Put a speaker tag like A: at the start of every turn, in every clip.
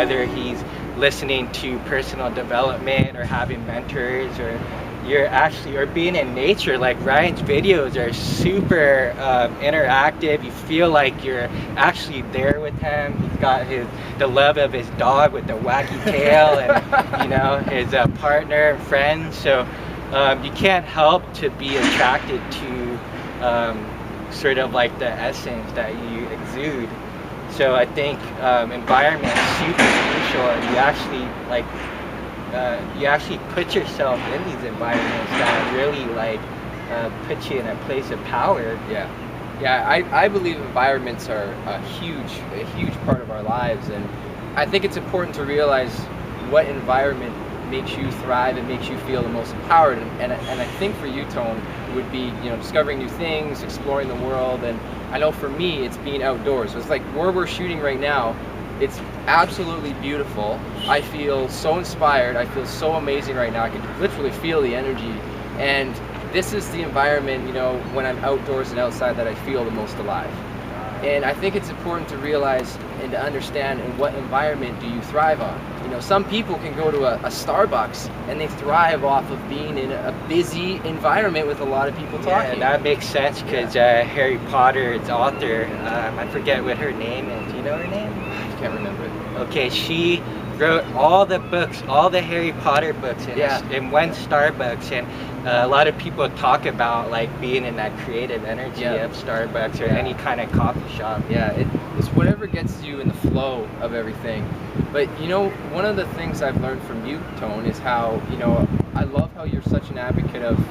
A: whether he's listening to personal development or having mentors, or or being in nature. Like Ryan's videos are super interactive. You feel like you're actually there with him. He's got the love of his dog with the wacky tail, and you know, his partner and friends. So you can't help to be attracted to sort of like the essence that you exude. So I think environment is super crucial, and you actually put yourself in these environments that really like put you in a place of power.
B: I believe environments are a huge part of our lives, and I think it's important to realize what environment makes you thrive and makes you feel the most empowered. And I think for you, Tone, would be, you know, discovering new things, exploring the world. And I know for me, it's being outdoors. So it's like where we're shooting right now, it's absolutely beautiful. I feel so inspired. I feel so amazing right now. I can literally feel the energy. And this is the environment, you know, when I'm outdoors and outside, that I feel the most alive. And I think it's important to realize and to understand in what environment do you thrive on. You know, some people can go to a Starbucks and they thrive off of being in a busy environment with a lot of people talking.
A: Yeah, that makes sense, because Harry Potter's author, I forget what her name is. Do you know her name?
B: I can't remember it.
A: Okay, she wrote all the books, all the Harry Potter books in one Starbucks, and a lot of people talk about like being in that creative energy of Starbucks or any kind of coffee shop.
B: Yeah, it's whatever gets you in the flow of everything. But you know, one of the things I've learned from you, Tone, is how, you know, I love how you're such an advocate of,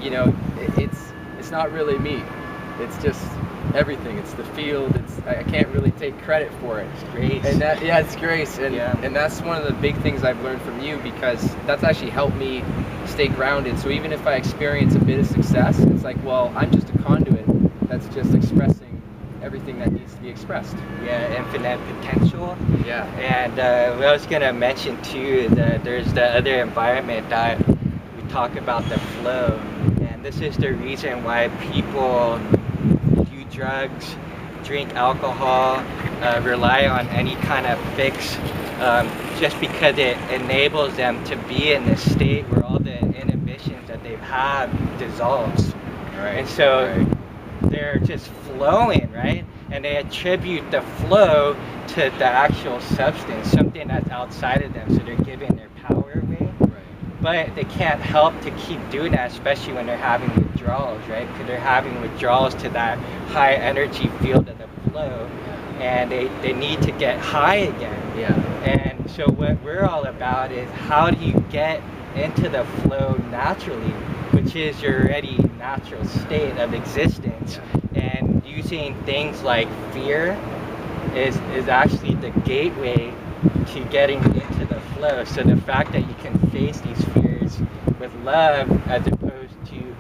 B: you know, it's not really me. It's just everything. It's the field. I can't really take credit for it.
A: It's grace.
B: And it's grace. And that's one of the big things I've learned from you, because that's actually helped me stay grounded. So even if I experience a bit of success, it's like, well, I'm just a conduit that's just expressing everything that needs to be expressed.
A: Yeah, infinite potential.
B: Yeah.
A: And I was gonna mention too that there's the other environment that we talk about, the flow. And this is the reason why people do drugs, drink alcohol, rely on any kind of fix, just because it enables them to be in this state where all the inhibitions that they've had dissolves.
B: Right.
A: And so they're just flowing, right? And they attribute the flow to the actual substance, something that's outside of them, so they're giving their power away. But they can't help to keep doing that, especially when they're having withdrawals, right? Because they're having withdrawals to that high energy field of the flow, and they need to get high again.
B: Yeah.
A: And so what we're all about is, how do you get into the flow naturally, which is your already natural state of existence. And using things like fear is actually the gateway to getting into the flow. So the fact that you can face these fears with love, as opposed to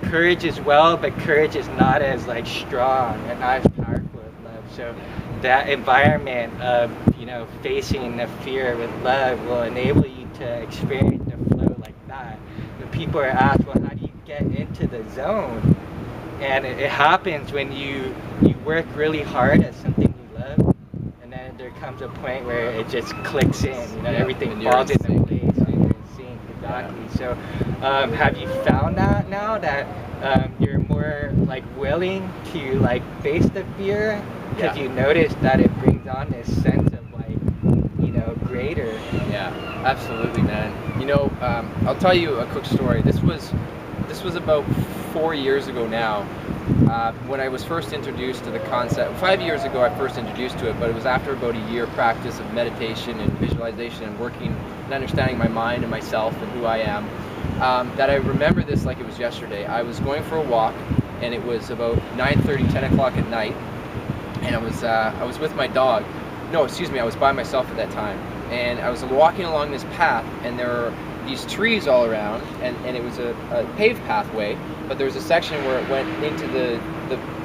A: courage as well, but courage is not as like strong and not as powerful as love. So that environment of, you know, facing the fear with love will enable you to experience the flow like that. When people are asked, well, how do you get into the zone? And it happens when you work really hard at something you love, and then there comes a point where it just clicks in, you know, everything falls into place, and you're in sync. Exactly. So have you found that now that you're more like willing to like face the fear, because you notice that it brings on this sense of like, you know, greater?
B: Yeah, absolutely, man. You know, I'll tell you a quick story. This was about 4 years ago now, when I was first introduced to the concept. 5 years ago I first introduced to it, but it was after about a year practice of meditation and visualization and working and understanding my mind and myself and who I am, that I remember this like it was yesterday. I was going for a walk, and it was about 9:30, 10 o'clock at night, and I was with my dog. No, excuse me, I was by myself at that time, and I was walking along this path, and there were these trees all around, and it was a paved pathway, but there was a section where it went into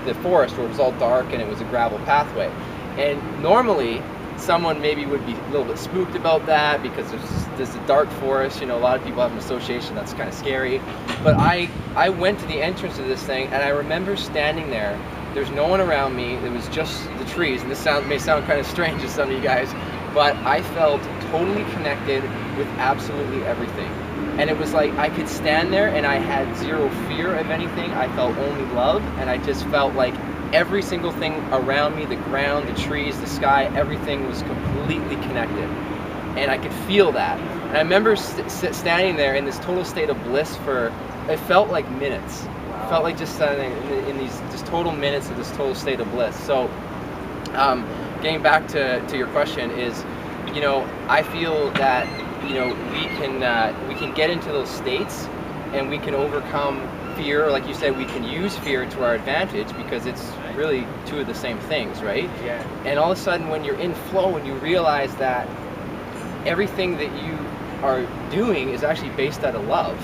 B: the forest where it was all dark and it was a gravel pathway. And normally someone maybe would be a little bit spooked about that, because there's a dark forest, you know, a lot of people have an association that's kind of scary. But I went to the entrance of this thing, and I remember standing there. There's no one around me. It was just the trees, and this may sound kind of strange to some of you guys, but I felt totally connected with absolutely everything. And it was like I could stand there and I had zero fear of anything. I felt only love, and I just felt like every single thing around me, the ground, the trees, the sky, everything was completely connected. And I could feel that. And I remember standing there in this total state of bliss for, it felt like minutes. Wow. It felt like just standing in these just total minutes of this total state of bliss. So getting back to your question is, you know, I feel that, you know, we can get into those states and we can overcome fear. Like you said, we can use fear to our advantage because it's really two of the same things, right?
A: Yeah.
B: And all of a sudden when you're in flow and you realize that everything that you are doing is actually based out of love,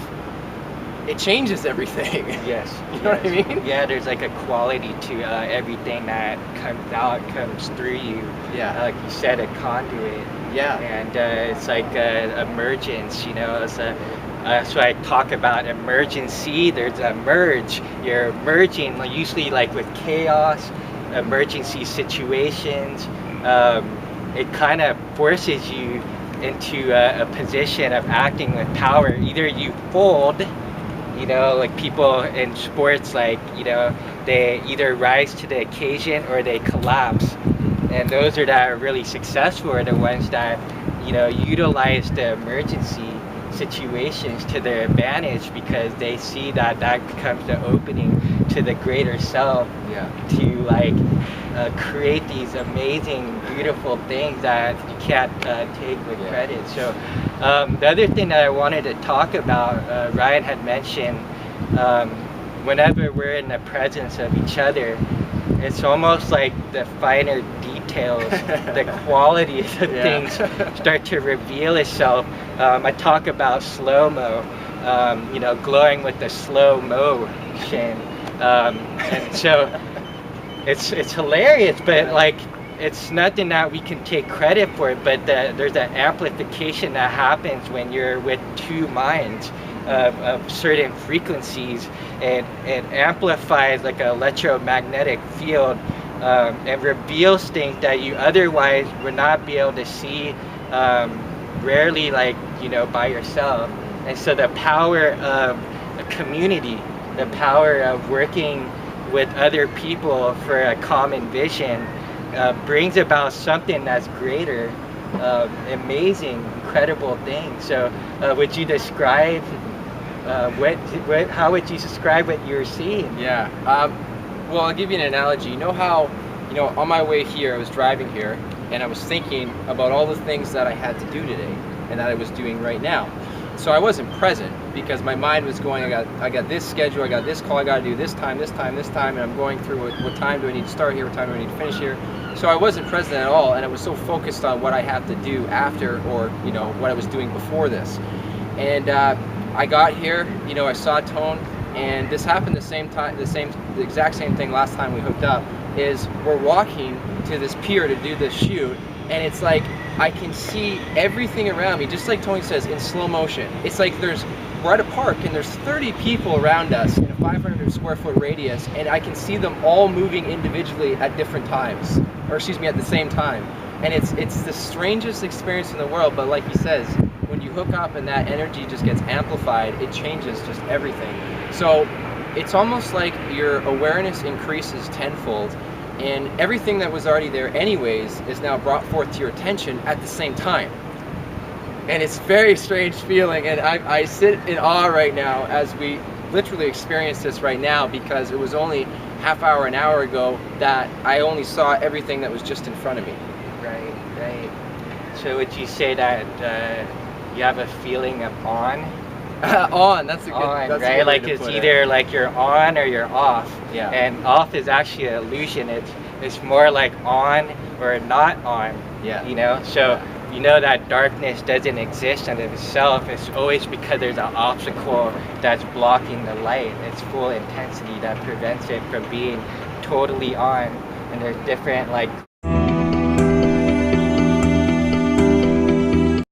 B: it changes everything.
A: Yes.
B: You know what I mean?
A: Yeah, there's like a quality to everything that comes out, comes through you.
B: Yeah.
A: Like you said, a conduit.
B: Yeah.
A: And it's like emergence, you know. It's so I talk about emergency. There's a merge. You're merging, like, usually like with chaos, emergency situations. It kind of forces you into a position of acting with power. Either you fold, you know, like people in sports, like, you know, they either rise to the occasion or they collapse. And those are that are really successful are the ones that, you know, utilize the emergency situations to their advantage because they see that that becomes the opening to the greater self.
B: Yeah.
A: To like create these amazing, beautiful things that you can't take with credit. So the other thing that I wanted to talk about, Ryan had mentioned, whenever we're in the presence of each other, it's almost like the finer details, the qualities of things start to reveal itself. I talk about slow-mo, you know, glowing with the slow motion. And so it's hilarious, but like it's nothing that we can take credit for, but there's an amplification that happens when you're with two minds of certain frequencies, and it amplifies like an electromagnetic field and reveals things that you otherwise would not be able to see, rarely, like, you know, by yourself. And so the power of a community, the power of working with other people for a common vision brings about something that's greater, amazing, incredible things. So would you describe how would you describe what you're seeing?
B: Yeah. Well, I'll give you an analogy. You know how, you know, on my way here, I was driving here and I was thinking about all the things that I had to do today and that I was doing right now. So I wasn't present because my mind was going, I got this schedule, I got this call, I got to do this time, and I'm going through what time do I need to start here, what time do I need to finish here. So I wasn't present at all, and I was so focused on what I have to do after, or, you know, what I was doing before this. And I got here, you know, I saw Tone, and this happened the exact same thing last time we hooked up, is we're walking to this pier to do this shoot, and it's like I can see everything around me, just like Tony says, in slow motion. It's like we're at a park and there's 30 people around us in a 500 square foot radius, and I can see them all moving individually at different times, or excuse me, at the same time. And it's the strangest experience in the world, but like he says, when you hook up and that energy just gets amplified, it changes just everything. So it's almost like your awareness increases tenfold, and everything that was already there anyways is now brought forth to your attention at the same time. And it's a very strange feeling, and I sit in awe right now as we literally experience this right now, because it was only half hour, an hour ago that I only saw everything that was just in front of me.
A: Right, right. So would you say that you have a feeling of on?
B: On, that's a good,
A: on,
B: that's
A: right?
B: a good
A: Like
B: way to
A: it's
B: put
A: either
B: it.
A: like you're on or you're off.
B: Yeah.
A: And off is actually an illusion. It's more like on or not on.
B: Yeah.
A: You know? So you know that darkness doesn't exist in itself. It's always because there's an obstacle that's blocking the light. It's full intensity that prevents it from being totally on. And there's different like